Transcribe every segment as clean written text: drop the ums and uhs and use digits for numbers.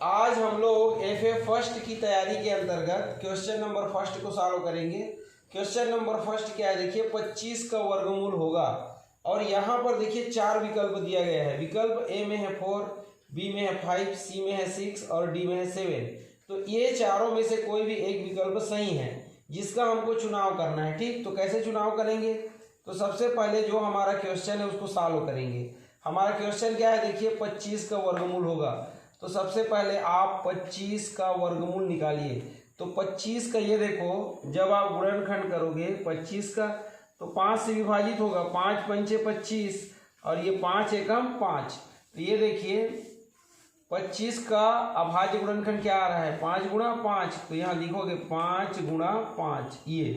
आज हम लोग एफए फर्स्ट की तैयारी के अंतर्गत क्वेश्चन नंबर फर्स्ट को सॉल्व करेंगे। क्वेश्चन नंबर फर्स्ट क्या है, देखिए 25 का वर्गमूल होगा और यहाँ पर देखिए 4 विकल्प दिया गया है। विकल्प ए में है 4, बी में है 5, सी में है 6 और डी में है 7। तो ये चारों में से कोई भी एक विकल्प सही है जिसका हमको चुनाव करना है। ठीक, तो कैसे चुनाव करेंगे, तो सबसे पहले जो हमारा क्वेश्चन है उसको सॉल्व करेंगे। हमारा क्वेश्चन क्या है, देखिए 25 का वर्गमूल होगा। तो सबसे पहले आप 25 का वर्गमूल निकालिए। तो 25 का ये देखो, जब आप गुणनखंड करोगे 25 का तो 5 से विभाजित होगा, 5 पंचे 25 और ये 5 एकम 5। तो ये देखिए 25 का अभाज्य गुणनखंड क्या आ रहा है, 5 गुणा 5। तो यहाँ लिखोगे 5 गुणा 5 ये।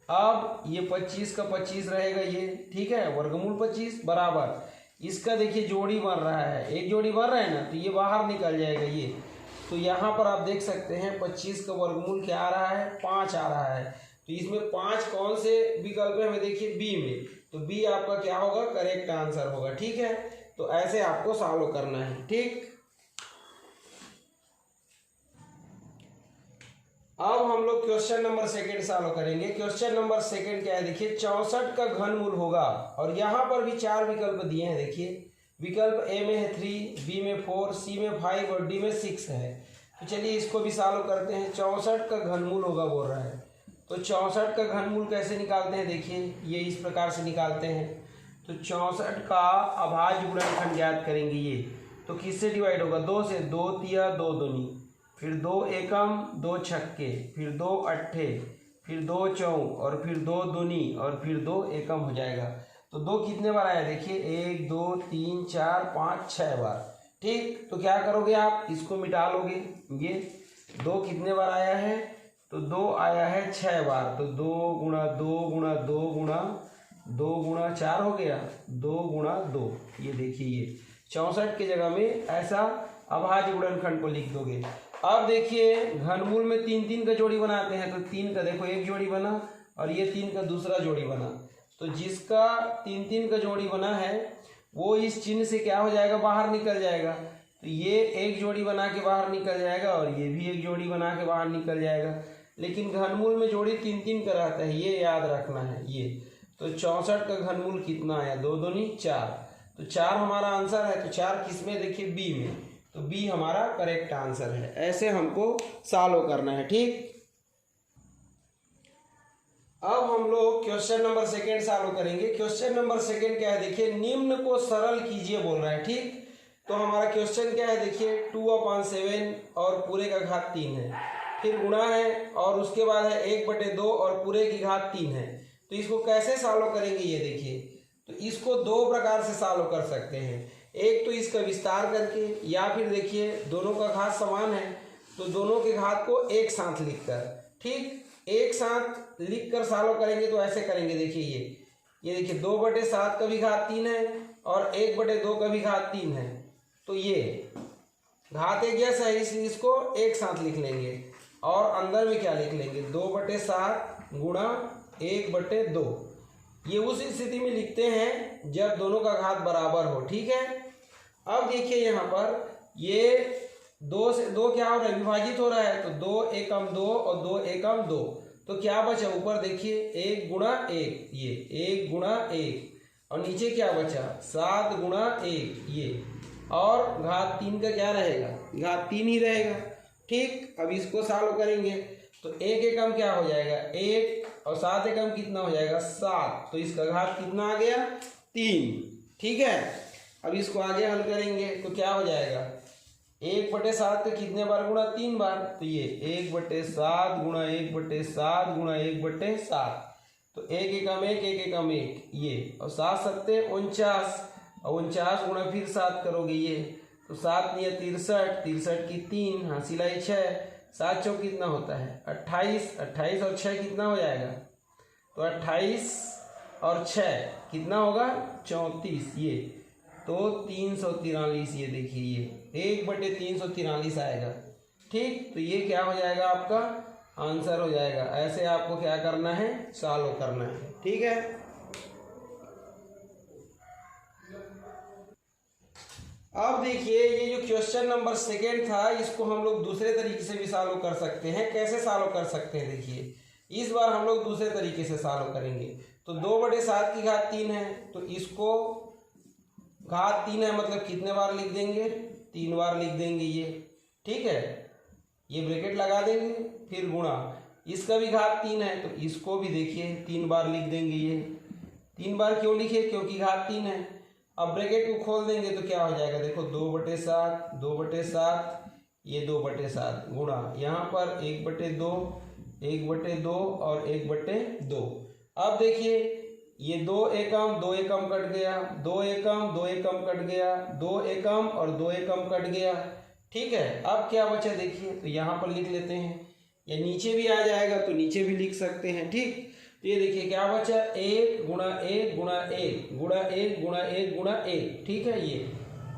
अब ये 25 का 25 रहेगा ये, ठीक है, वर्गमूल 25 बराबर इसका देखिए जोड़ी बन रहा है, एक जोड़ी बन रहा है ना, तो ये बाहर निकल जाएगा ये। तो यहाँ पर आप देख सकते हैं 25 का वर्गमूल क्या आ रहा है, 5 आ रहा है। तो इसमें 5 कौन से विकल्प है, हमें देखिए बी में, तो बी आपका क्या होगा, करेक्ट आंसर होगा। ठीक है, तो ऐसे आपको सॉल्व करना है। ठीक, अब हम लोग क्वेश्चन नंबर सेकंड सॉल्व करेंगे। क्वेश्चन नंबर सेकंड क्या है, देखिए 64 का घनमूल होगा और यहाँ पर भी 4 विकल्प दिए हैं। देखिए विकल्प ए में है 3, बी में 4, सी में 5 और डी में 6 है। तो चलिए इसको भी सॉल्व करते हैं। 64 का घनमूल होगा बोल रहा है, तो 64 का घनमूल कैसे निकालते हैं, देखिए ये इस प्रकार से निकालते हैं। तो 64 का अभाज्य गुणनखंड ज्ञात करेंगे ये, तो किससे डिवाइड होगा, 2 से, 2 तिया 2 दूनी, फिर 2 एकम 2 छक्के, फिर 2 अट्ठे, फिर 2 चौक और फिर 2 दूनी और फिर 2 एकम हो जाएगा। तो 2 कितने बार आया, देखिए 1 2 3 4 5 6 बार। ठीक, तो क्या करोगे आप, इसको मिटा लोगे। ये 2 कितने बार आया है, तो 2 आया है 6 बार। तो 2 गुणा 2 गुणा 2 गुणा 2 गुणा 4 हो गया, 2 गुणा 2। ये देखिए ये 64 की जगह में ऐसा अभाज्य गुणनखंड को लिख दोगे। अब देखिए घनमूल में 3 3 का जोड़ी बनाते हैं, तो 3 का देखो एक जोड़ी बना और ये 3 का दूसरा जोड़ी बना। तो जिसका 3 3 का जोड़ी बना है वो इस चिन्ह से क्या हो जाएगा, बाहर निकल जाएगा। तो ये एक जोड़ी बना के बाहर निकल जाएगा और ये भी एक जोड़ी बना के बाहर निकल जाएगा। लेकिन घनमूल में जोड़ी 3 3 का रहता है, ये याद रखना है ये। तो 64 का घनमूल कितना आया, 2 दूनी 4। तो 4 हमारा आंसर है। तो 4 किस में, देखिए बी में, तो बी हमारा करेक्ट आंसर है। ऐसे हमको सॉल्व करना है। ठीक, अब हम लोग क्वेश्चन नंबर सेकंड सॉल्व करेंगे। क्वेश्चन नंबर सेकंड क्या है, देखिए निम्न को सरल कीजिए बोल रहा है। ठीक, तो हमारा क्वेश्चन क्या है, देखिए 2/7 और पूरे का घात 3 है, फिर गुणा है और उसके बाद है 1/2 और पूरे की घात 3 है। तो इसको कैसे सॉल्व करेंगे, ये देखिए। तो इसको 2 प्रकार से सॉल्व कर सकते हैं। एक तो इसका विस्तार करके, या फिर देखिए दोनों का घात समान है तो दोनों के घात को एक साथ लिखकर, ठीक, एक साथ लिखकर सॉल्व करेंगे। तो ऐसे करेंगे, देखिए ये देखिए 2/7 का भी घात 3 है और 1/2 का भी घात 3 है। तो ये घात एक जैसा है इसलिए इसको एक साथ लिख लेंगे और अंदर में क्या लिख लेंगे, 2/7 गुणा 1/2। ये उस स्थिति में लिखते हैं जब दोनों का घात बराबर हो। ठीक है, अब देखिए यहाँ पर ये 2 से 2 क्या हो रहा है, विभाजित हो रहा है। तो 2 एकम 2 और 2 एकम 2। तो क्या बचा, ऊपर देखिए 1 गुणा 1, ये 1 गुणा 1 और नीचे क्या बचा, 7 गुणा 1 ये, और घात 3 का क्या रहेगा, घात 3 ही रहेगा। ठीक, अब इसको सॉल्व करेंगे तो 1 एकम क्या हो जाएगा, 1 और 7 एकम कितना हो जाएगा, 7। तो इसका घात कितना आ गया, 3। ठीक है, अब इसको आगे हल करेंगे तो क्या हो जाएगा, 1/7 का कितने बार गुणा, 3 बार। तो ये 1/7 गुणा 1/7 गुणा 1/7। तो 1 एकम 1 1 एकम 1 ये, और 7 सत्ते 49 और 49 गुणा फिर 7 करोगे ये, तो 7 × 63, 63 की 3, हाँ सिलाई 6, 7 चौक कितना होता है 28, 28 और 6 कितना हो जाएगा, तो 28 और 6 कितना होगा 34 ये, तो 343 ये देखिए ये 1/343 आएगा। ठीक, तो ये क्या हो जाएगा, आपका आंसर हो जाएगा। ऐसे आपको क्या करना है, सॉल्व करना है। ठीक है, अब देखिए ये जो क्वेश्चन नंबर सेकेंड था इसको हम लोग दूसरे तरीके से भी सॉल्व कर सकते हैं। कैसे सॉल्व कर सकते हैं, देखिए इस बार हम लोग दूसरे तरीके से सॉल्व करेंगे। तो 2/7 की घात 3 है, तो इसको घात 3 है मतलब कितने बार लिख देंगे, 3 बार लिख देंगे ये, ठीक है। ये ब्रैकेट लगा देंगे, फिर गुणा, इसका भी घात 3 है तो इसको भी देखिए 3 बार लिख देंगे। ये 3 बार क्यों लिखे, क्योंकि घात 3 है। अब ब्रैकेट को खोल देंगे तो क्या हो जाएगा, देखो 2/7, 2/7, ये 2/7 गुणा यहाँ पर 1/2, 1/2 और 1/2। अब देखिए ये 2 एकम 2 एकम कट गया, 2 एकम 2 एकम कट गया, 2 एकम और 2 एकम कट गया, ठीक है। अब क्या बचा देखिए, तो यहाँ पर लिख लेते हैं, या नीचे भी आ जाएगा तो नीचे भी लिख सकते हैं, ठीक। तो ये देखिए क्या बचा, 1 गुणा 1 गुणा 1 गुणा 1 गुणा 1 गुणा 1, ठीक है। ये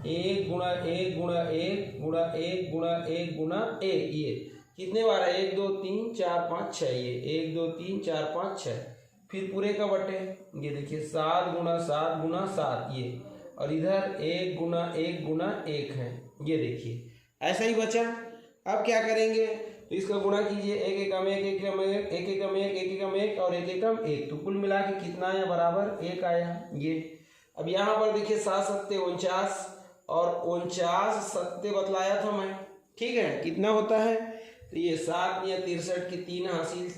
1 गुणा 1 गुणा 1 गुणा 1 गुणा 1 गुणा 1, ये कितने बार है, 1 2 3 4 5 6, ये 1 2 3 4 5 6, फिर पूरे का बटे, ये देखिए 7 गुणा 7 गुणा 7, ये, और इधर 1 गुणा 1 गुणा 1 है, ये देखिए ऐसा ही बचा। अब क्या करेंगे, तो इसका गुणा कीजिए, 1 एकम 1 1 एकम 1 1 एकम 1 1 एकम 1 और 1 एकम 1, तो कुल मिला के कितना आया, बराबर 1 आया ये। अब यहाँ पर देखिए 7 सत्ते 49 और 49 सत्ते बतलाया था मैं, ठीक है, कितना होता है, तो ये 7 या 63 की 3 हासिल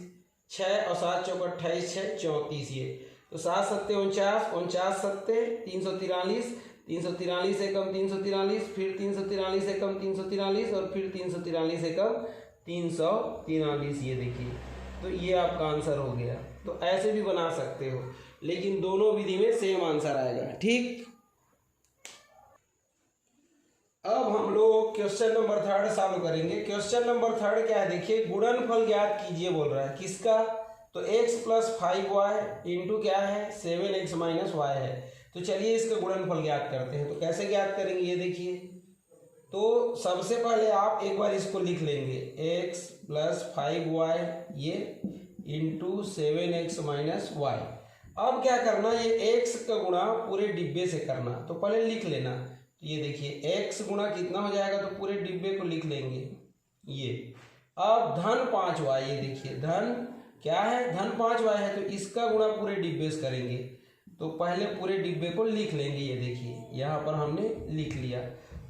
6 और 7 चौक 28 6 34, ये तो 7 सत्ते 49, 49 सत्ते 343, 343 एकम 343, फिर 343 एकम 343 और फिर 343 एकम 343, ये देखिए। तो ये आपका आंसर हो गया। तो ऐसे भी बना सकते हो, लेकिन दोनों विधि में सेम आंसर आएगा, ठीक। अब हम लोग क्वेश्चन नंबर 3 सॉल्व करेंगे। क्वेश्चन नंबर 3 क्या है, देखिए गुणनफल ज्ञात कीजिए बोल रहा है, किसका, तो x + 5y इंटू क्या है 7x - y है। तो चलिए इसका गुणनफल ज्ञात करते हैं। तो कैसे ज्ञात करेंगे, ये देखिए, तो सबसे पहले आप एक बार इसको लिख लेंगे, x + 5y ये इंटू 7x - y। अब क्या करना, ये x का गुणा पूरे डिब्बे से करना, तो पहले लिख लेना। तो ये देखिए x गुणा कितना हो जाएगा, तो पूरे डिब्बे को लिख लेंगे ये। अब धन 5y, ये देखिए धन क्या है, धन 5y है, तो इसका गुणा पूरे डिब्बे से करेंगे। तो पहले पूरे डिब्बे को लिख लेंगे, ये देखिए यहाँ पर हमने लिख लिया।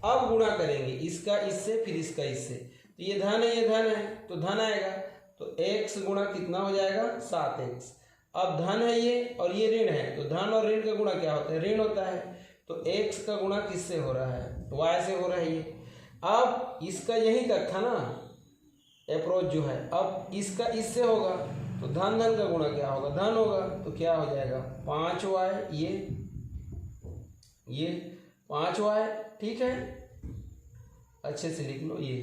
अब गुणा करेंगे इसका इससे, फिर इसका इससे, तो ये धन है ये धन है तो धन आएगा, तो x गुणा कितना हो जाएगा 7x। अब धन है ये और ये ऋण है, तो धन और ऋण का गुणा क्या होता है, ऋण होता है। तो x का गुणा किससे हो रहा है, y से हो रहा है ये। अब इसका यही तक था ना अप्रोच जो है, अब इसका इससे होगा, तो धन धन का गुणा क्या होगा, धन होगा, तो क्या हो जाएगा 5y, ये 5y, ठीक है, अच्छे से लिख लो, ये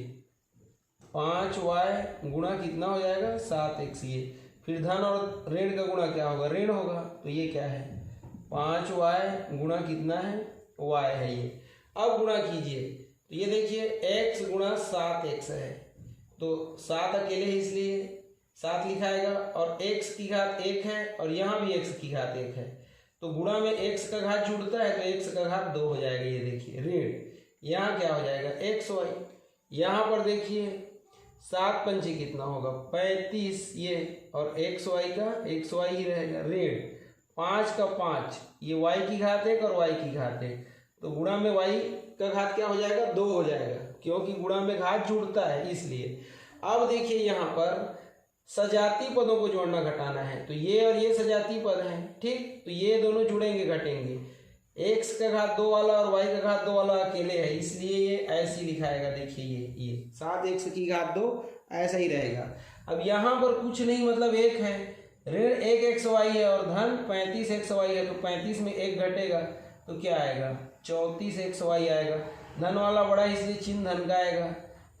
5y गुणा कितना हो जाएगा 7x, ये फिर धन और ऋण का गुणा क्या होगा, ऋण होगा, तो ये क्या है 5y गुणा कितना है y है ये। अब गुणा कीजिए, तो ये देखिए x गुणा 7x है, तो 7 अकेले ही इसलिए 7 लिखाएगा, और x की घात 1 है और यहाँ भी x की घात 1 है, तो गुणा में x का घात जुड़ता है तो x का घात 2 हो जाएगा, ये देखिए ऋण। यहाँ क्या हो जाएगा xy, यहाँ पर देखिए 7 पंचे कितना होगा 35, ये और xy का xy ही रहेगा, ऋण 5 का 5, ये y की घात 1 और y की घात 1, तो गुणा में y का घात क्या हो जाएगा 2 हो जाएगा, क्योंकि गुणा में घात जुड़ता है इसलिए। अब देखिए यहाँ पर सजाती पदों को जोड़ना घटाना है, तो ये और ये सजाती पद हैं, ठीक, तो ये दोनों जुड़ेंगे घटेंगे। x का घात 2 वाला और y का घात 2 वाला अकेले है, इसलिए ये ऐसे ही लिखाएगा, देखिए ये 7x की घात 2 ऐसा ही रहेगा। अब यहाँ पर कुछ नहीं, मतलब 1 है, ऋण 1xy है और धन 35xy है, तो 35 में 1 घटेगा तो क्या आएगा 34xy आएगा, धन वाला बड़ा इसलिए चिन्ह धन का आएगा,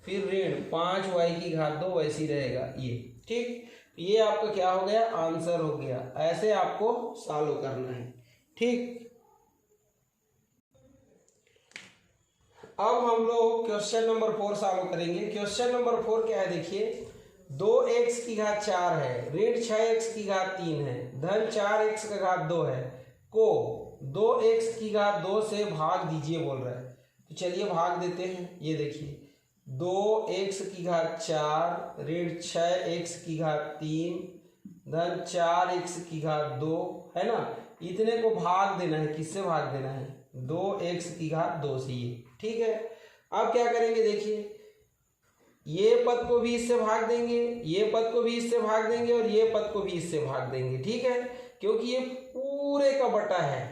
फिर ऋण 5y की घात 2 वैसी रहेगा ये, ठीक। ये आपका क्या हो गया, आंसर हो गया। ऐसे आपको सॉल्व करना है, ठीक। अब हम लोग क्वेश्चन नंबर 4 सॉल्व करेंगे। क्वेश्चन नंबर 4 क्या है, देखिए 2x की घात 4 है, ऋण 6x की घात 3 है, धन 4x का घात 2 है, को 2x की घात 2 से भाग दीजिए बोल रहा है। तो चलिए भाग देते हैं। ये देखिए 2x⁴ ऋण 6x⁻³ धन 4x⁻² है ना। इतने को भाग देना है, किससे भाग देना है? 2x⁻² से। ये ठीक है। अब क्या करेंगे देखिए, ये पद को भी इससे भाग देंगे, ये पद को भी इससे भाग देंगे और ये पद को भी इससे भाग देंगे। ठीक है, क्योंकि ये पूरे का बटा है।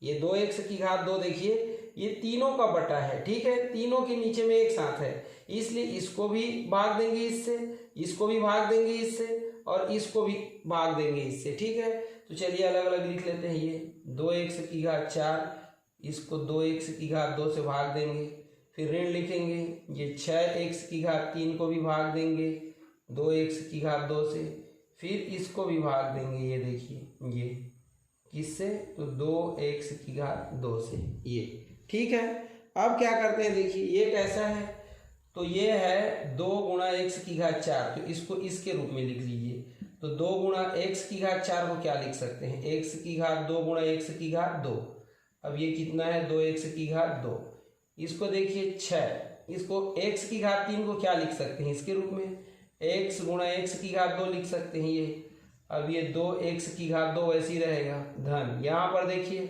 ये 2x⁻² देखिए ये तीनों का बटा है। ठीक है, तीनों के नीचे में एक साथ है, इसलिए इसको भी भाग देंगे इससे, इसको भी भाग देंगे इससे और इसको भी भाग देंगे इससे। ठीक है, तो चलिए अलग अलग लिख लेते हैं। ये 2x⁻4 इसको 2x⁻² से भाग देंगे, फिर ऋण लिखेंगे। ये 6x⁻³ को भी भाग देंगे 2x⁻² से, फिर इसको भी भाग देंगे। ये देखिए ये किससे? तो 2x⁻² से। ये ठीक है। अब क्या करते हैं देखिए, ये कैसा है? तो ये है 2 × x⁻4, तो इसको इसके रूप में लिख लीजिए। तो 2 × x⁻4 को क्या लिख सकते हैं? x⁻² × x⁻²। अब ये कितना है? 2x⁻²। इसको देखिए 6, इसको x⁻³ को क्या लिख सकते हैं? इसके रूप में x × x⁻² लिख सकते हैं। ये अब ये 2x⁻² वैसे ही रहेगा धन, यहाँ पर देखिए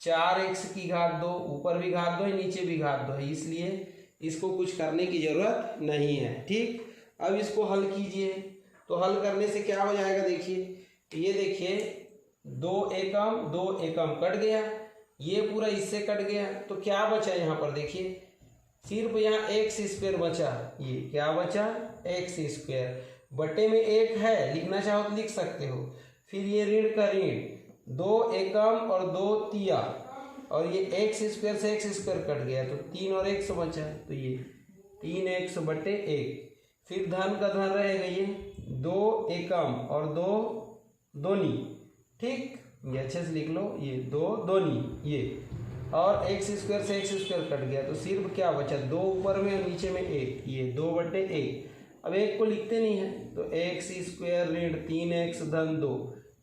4x⁻², ऊपर भी घात 2 है नीचे भी घात 2 है, इसलिए इसको कुछ करने की जरूरत नहीं है। ठीक, अब इसको हल कीजिए। तो हल करने से क्या हो जाएगा देखिए, ये देखिए 2 एकम 2 एकम कट गया, ये पूरा इससे कट गया, तो क्या बचा यहाँ पर देखिए, सिर्फ यहाँ x² बचा। ये क्या बचा? x²। बटे में 1 है, लिखना चाहो तो लिख सकते हो। फिर ये ऋण का ऋण, 2 एकम और 2 तिया, और ये x² से x² कट गया तो 3 और 1 बचा, तो ये 3x बटे 1। फिर धन का धन रहेगा, ये 2 एकम और 2 दोनी। ठीक, ये अच्छे से लिख लो, ये 2 दोनी ये, और x² से x² कट गया तो सिर्फ क्या बचा? 2 ऊपर में और नीचे में 1, ये 2 बटे 1। अब 1 को लिखते नहीं है तो x² ऋण 3x धन 2,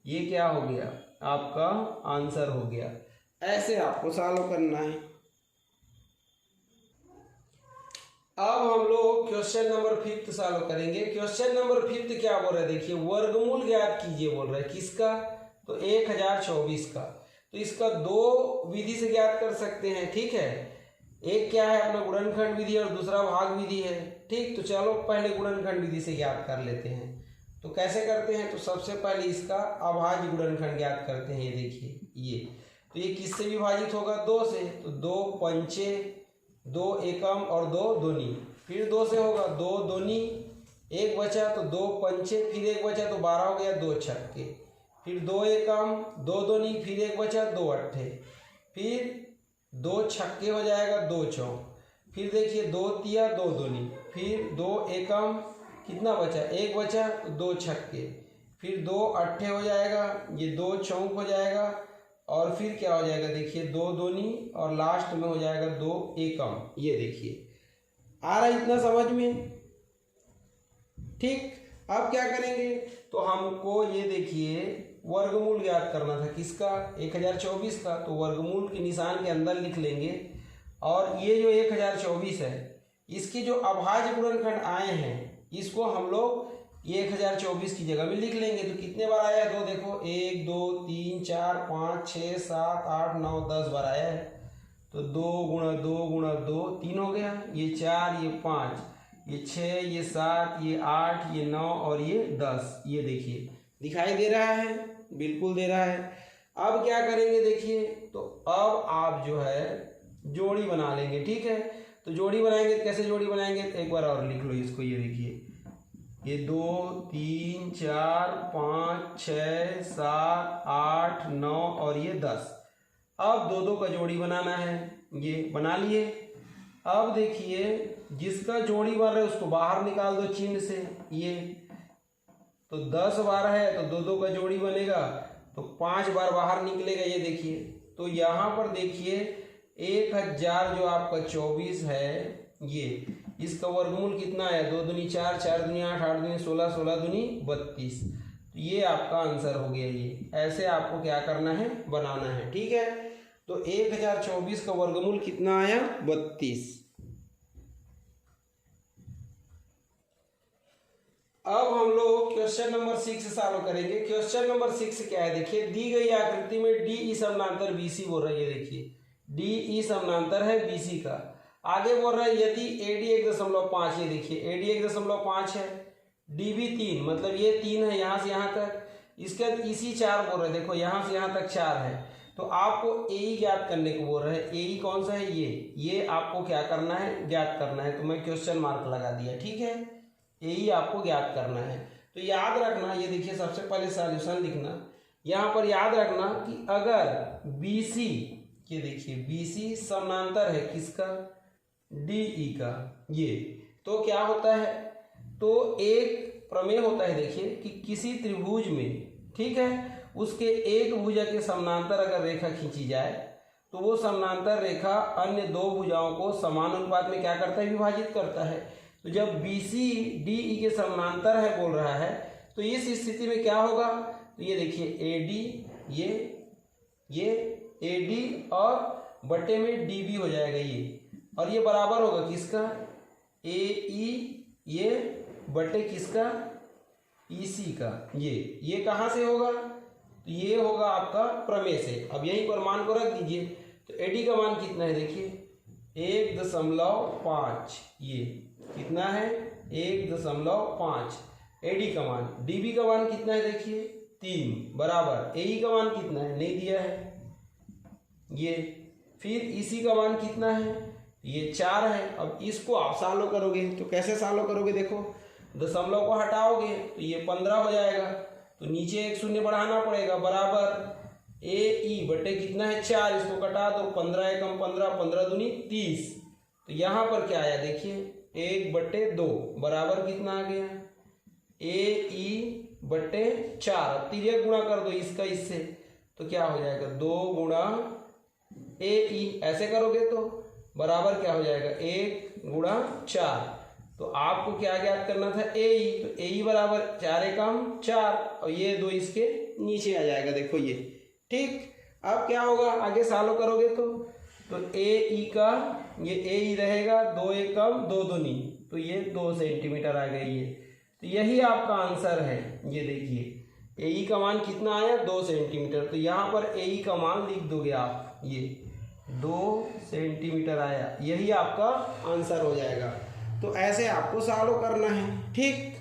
ये क्या हो गया? आपका आंसर हो गया। ऐसे आपको सॉल्व करना है। अब हम लोग क्वेश्चन नंबर 5 सॉल्व करेंगे। क्वेश्चन नंबर 5 क्या बोल रहा है देखिए, वर्गमूल ज्ञात कीजिए बोल रहा है। किसका? तो 1024 का। तो इसका 2 विधि से ज्ञात कर सकते हैं। ठीक है, एक क्या है अपना गुणनखंड विधि और दूसरा भाग विधि है। ठीक, तो चलो पहले गुणनखंड विधि से ज्ञात कर लेते हैं। तो कैसे करते हैं? तो सबसे पहले इसका अभाज्य गुणनखंड ज्ञात करते हैं। ये देखिए ये, तो ये किससे विभाजित होगा? 2 से, तो 2 पंचे 2 एकम और 2 दोनी, फिर 2 से होगा 2 दोनी, 1 बचा तो 2 पंचे, फिर 1 बचा तो 12 हो गया, 2 छक्के, फिर 2 एकम 2 दोनी, फिर 1 बचा 2 अट्ठे, फिर 2 छक्के हो जाएगा 2 चौक, फिर देखिए 2 तिया 2 दोनी, फिर 2 एकम कितना बचा? 1 बचा तो 2 छक्के, फिर 2 अट्ठे हो जाएगा, ये 2 चौक हो जाएगा, और फिर क्या हो जाएगा देखिए 2 दोनी, और लास्ट में हो जाएगा 2 एकम। ये देखिए आ रहा है इतना समझ में? ठीक, अब क्या करेंगे? तो हमको ये देखिए वर्गमूल ज्ञात करना था। किसका? 1024 का। तो वर्गमूल के निशान के अंदर लिख लेंगे, और ये जो 1024 है इसके जो अभाज्य गुणनखंड आए हैं इसको हम लोग ये 1024 की जगह में लिख लेंगे। तो कितने बार आया है? 2 देखो, 1 2 3 4 5 6 7 8 9 10 बार आया है। तो 2 × 2 × 2 3 हो गया, ये 4 ये 5 ये 6 ये 7 ये 8 ये 9 और ये 10। ये देखिए दिखाई दे रहा है? बिल्कुल दे रहा है। अब क्या करेंगे देखिए, तो अब आप जो है जोड़ी बना लेंगे। ठीक है, तो जोड़ी बनाएंगे। कैसे जोड़ी बनाएंगे? एक बार और लिख लो इसको। ये देखिए ये 2 3 4 5 6 7 8 9 और ये 10। अब 2 का जोड़ी बनाना है, ये बना लिए। अब देखिए जिसका जोड़ी बन रहा है उसको बाहर निकाल दो चिन्ह से। ये तो 10 बार है तो 2 का जोड़ी बनेगा, तो 5 बार बाहर निकलेगा। ये देखिए, तो यहाँ पर देखिए 1000 जो आपका 24 है, ये इसका वर्गमूल कितना है? 2 दूनी 4 4 दूनी 8 8 दूनी 16 16 दूनी 32। तो ये आपका आंसर हो गया। ये ऐसे आपको क्या करना है? बनाना है। ठीक है, तो 1024 का वर्गमूल कितना आया? 32। अब हम लोग क्वेश्चन नंबर 6 सॉल्व करेंगे। क्वेश्चन नंबर 6 क्या है देखिए, दी गई आकृति में डी ई समानांतर बीसी बोल रहा है। ये देखिए डी ई समानांतर है बीसी का। आगे बोल रहा है यदि एडी 1.5, ये देखिए एडी 1.5 है, डी भी 3, मतलब ये 3 है यहाँ से यहाँ तक। इसके बाद इसी 4 बोल रहे हैं, देखो यहाँ से यहाँ तक 4 है। तो आपको ए ज्ञात करने को बोल रहे हैं। ए कौन सा है? ये आपको क्या करना है? ज्ञात करना है। तो मैं क्वेश्चन मार्क लगा दिया, ठीक है। यही आपको ज्ञात करना है। तो याद रखना, ये देखिए सबसे पहले सॉल्यूशन लिखना। यहाँ पर याद रखना कि अगर BC, ये देखिए BC समानांतर है किसका? DE का। ये तो क्या होता है? तो एक प्रमेय होता है देखिए कि किसी त्रिभुज में, ठीक है, उसके एक भुजा के समानांतर अगर रेखा खींची जाए तो वो समानांतर रेखा अन्य दो भुजाओं को समान अनुपात में क्या करता है? विभाजित करता है। तो जब BC DE के समानांतर है बोल रहा है, तो इस स्थिति में क्या होगा? तो ये देखिए AD, ये AD और बटे में DB हो जाएगा ये, और ये बराबर होगा किसका? AE ये बटे किसका? EC का। ये कहाँ से होगा? तो ये होगा आपका प्रमेय से। अब यहीं पर मान को रख दीजिए। तो AD का मान कितना है देखिए 1.5, ये कितना है? 1.5 AD का मान। DB का मान कितना है देखिए 3 बराबर। AE का मान कितना है? नहीं दिया है ये। फिर EC का मान कितना है? ये 4 है। अब इसको आप सॉल्व करोगे तो कैसे सॉल्व करोगे? देखो दशमलव को हटाओगे तो ये 15 हो जाएगा, तो नीचे एक शून्य बढ़ाना पड़ेगा, बराबर AE बटे कितना है 4, इसको कटा दो, 15 एकम 15, 15 दूनी 30। तो यहाँ पर क्या आया देखिए 1/2 बराबर कितना आ गया? AE बटे 4। तिर्यक गुणा कर दो इसका इससे, तो क्या हो जाएगा 2 गुणा AE। ऐसे करोगे तो बराबर क्या हो जाएगा 1 गुणा 4। तो आपको क्या ज्ञात करना था? AE। तो AE बराबर 4 एकम 4, और ये 2 इसके नीचे आ जाएगा, देखो ये, ठीक। अब क्या होगा? आगे सॉल्व करोगे तो AE का ये AE रहेगा 2 एकम 2 दूनी, तो ये 2 सेंटीमीटर आ गई है। तो यही आपका आंसर है। ये देखिए AE का मान कितना आया? 2 सेंटीमीटर। तो यहाँ पर AE का मान लिख दोगे आप, ये 2 सेंटीमीटर आया, यही आपका आंसर हो जाएगा। तो ऐसे आपको सॉल्व करना है, ठीक।